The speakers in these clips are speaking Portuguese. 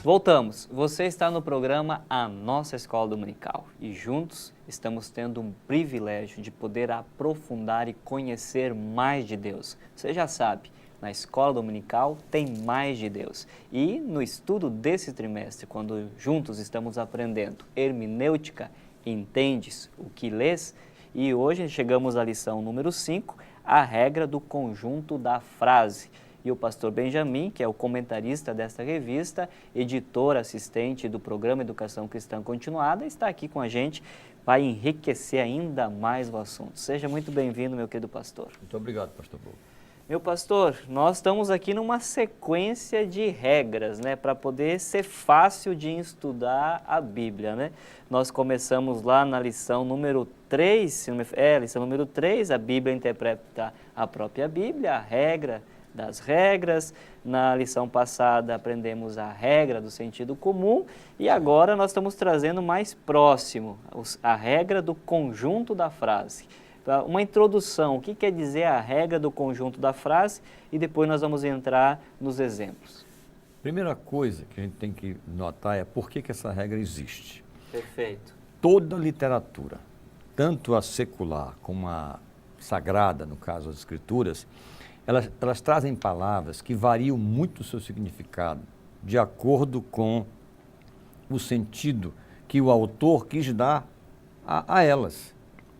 Voltamos. Você está no programa A Nossa Escola Dominical e juntos estamos tendo um privilégio de poder aprofundar e conhecer mais de Deus. Você já sabe, na Escola Dominical tem mais de Deus. E no estudo desse trimestre, quando juntos estamos aprendendo hermenêutica, entendes o que lês? E hoje chegamos à lição número 5, a regra do conjunto da frase. E o pastor Benjamin, que é o comentarista desta revista, editor assistente do programa Educação Cristã Continuada, está aqui com a gente para enriquecer ainda mais o assunto. Seja muito bem-vindo, meu querido pastor. Muito obrigado, pastor Paulo. Meu pastor, nós estamos aqui numa sequência de regras, né, para poder ser fácil de estudar a Bíblia, né? Nós começamos lá na lição número 3, lição número 3, a Bíblia interpreta a própria Bíblia, a regra das regras. Na lição passada aprendemos a regra do sentido comum e agora nós estamos trazendo mais próximo a regra do conjunto da frase. Uma introdução, o que quer dizer a regra do conjunto da frase e depois nós vamos entrar nos exemplos. Primeira coisa que a gente tem que notar é por que essa regra existe. Perfeito. Toda literatura, tanto a secular como a sagrada, no caso as escrituras, elas trazem palavras que variam muito o seu significado, de acordo com o sentido que o autor quis dar a elas.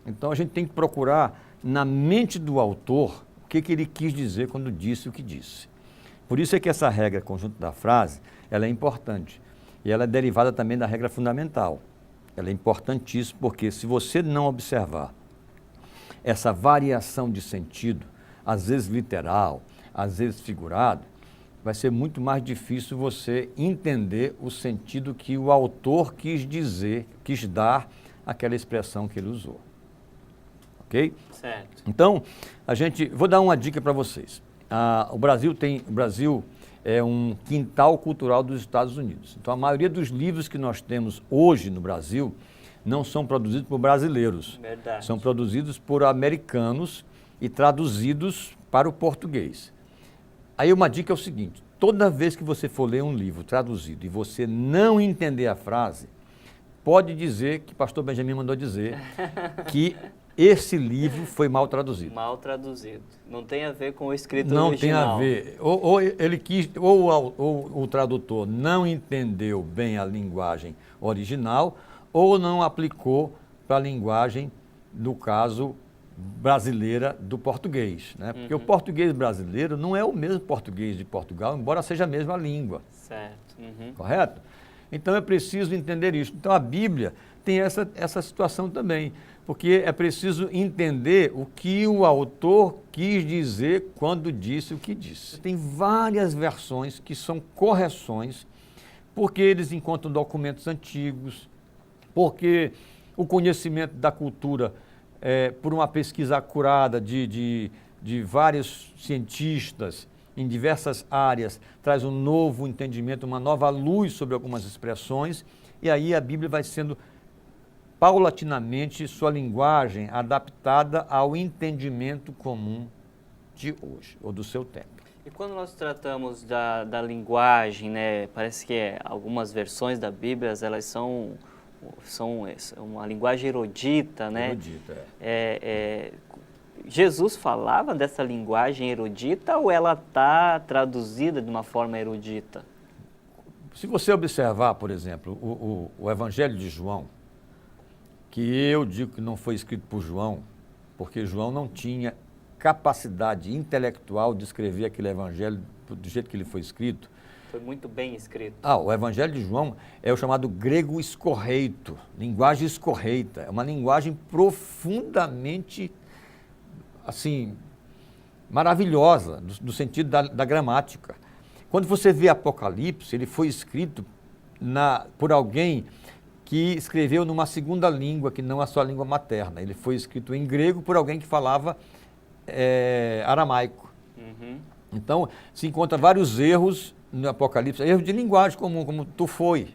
Então a gente tem que procurar na mente do autor o que ele quis dizer quando disse o que disse. Por isso é que essa regra conjunto da frase, ela é importante. E ela é derivada também da regra fundamental. Ela é importantíssima porque se você não observar essa variação de sentido, às vezes literal, às vezes figurado, vai ser muito mais difícil você entender o sentido que o autor quis dizer, quis dar àquela expressão que ele usou. Ok? Certo. Então, vou dar uma dica para vocês. O Brasil é um quintal cultural dos Estados Unidos. Então, a maioria dos livros que nós temos hoje no Brasil não são produzidos por brasileiros. Verdade. São produzidos por americanos e traduzidos para o português. Aí uma dica é o seguinte, toda vez que você for ler um livro traduzido e você não entender a frase, pode dizer que pastor Benjamin mandou dizer que esse livro foi mal traduzido. Mal traduzido. Não tem a ver com o escrito não original. Não tem a ver. Ou o tradutor não entendeu bem a linguagem original ou não aplicou para a linguagem, no caso, brasileira do português, né? Porque o português brasileiro não é o mesmo português de Portugal, embora seja a mesma língua. Certo. Correto? Então é preciso entender isso. Então a Bíblia tem essa situação também, porque é preciso entender o que o autor quis dizer quando disse o que disse. Tem várias versões que são correções, porque eles encontram documentos antigos, porque o conhecimento da cultura por uma pesquisa acurada de vários cientistas em diversas áreas, traz um novo entendimento, uma nova luz sobre algumas expressões, e aí a Bíblia vai sendo paulatinamente sua linguagem adaptada ao entendimento comum de hoje, ou do seu tempo. E quando nós tratamos da linguagem, né, parece que algumas versões da Bíblia, elas são uma linguagem erudita, né? Erudita, Jesus falava dessa linguagem erudita ou ela está traduzida de uma forma erudita? Se você observar, por exemplo, o Evangelho de João, que eu digo que não foi escrito por João, porque João não tinha capacidade intelectual de escrever aquele Evangelho do jeito que ele foi escrito. Foi muito bem escrito. O Evangelho de João é o chamado grego escorreito, linguagem escorreita. É uma linguagem profundamente, assim, maravilhosa, no sentido da gramática. Quando você vê Apocalipse, ele foi escrito por alguém que escreveu numa segunda língua, que não a sua língua materna. Ele foi escrito em grego por alguém que falava aramaico. Então, se encontra vários erros no Apocalipse, erro de linguagem comum, como tu foi,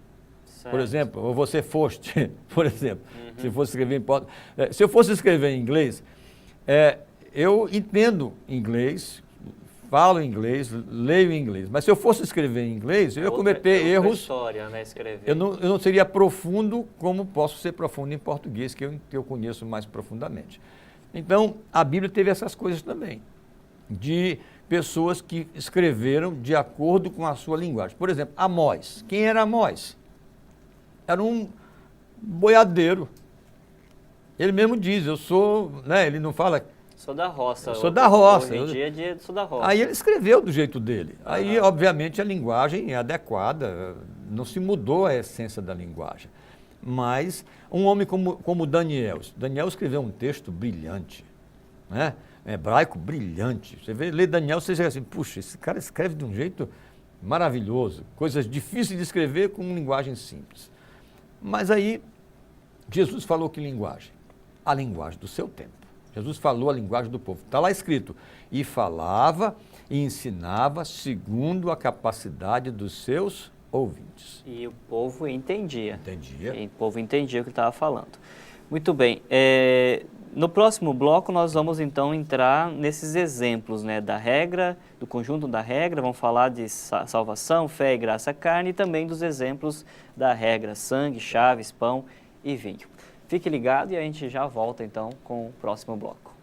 certo. Por exemplo, ou você foste, por exemplo. Se eu fosse escrever em inglês, eu entendo inglês, falo inglês, leio inglês. Mas se eu fosse escrever em inglês, eu ia cometer erros. História, né, escrever. Eu não seria profundo como posso ser profundo em português, que eu conheço mais profundamente. Então, a Bíblia teve essas coisas também, de pessoas que escreveram de acordo com a sua linguagem. Por exemplo, Amós. Quem era Amós? Era um boiadeiro. Ele mesmo diz, eu sou, né, ele não fala... Sou da roça. Sou da roça. Hoje em dia sou da roça. Aí ele escreveu do jeito dele. Aí, obviamente, a linguagem é adequada, não se mudou a essência da linguagem. Mas um homem como Daniel escreveu um texto brilhante, né? Hebraico brilhante. Você lê Daniel, você diz assim, puxa, esse cara escreve de um jeito maravilhoso, coisas difíceis de escrever com linguagem simples. Mas aí, Jesus falou que linguagem? A linguagem do seu tempo. Jesus falou a linguagem do povo. Está lá escrito, e falava e ensinava segundo a capacidade dos seus ouvintes. E o povo entendia. Entendia. E o povo entendia o que ele estava falando. Muito bem. No próximo bloco, nós vamos então entrar nesses exemplos, né, da regra, do conjunto da regra. Vamos falar de salvação, fé e graça, carne, e também dos exemplos da regra, sangue, chaves, pão e vinho. Fique ligado e a gente já volta então com o próximo bloco.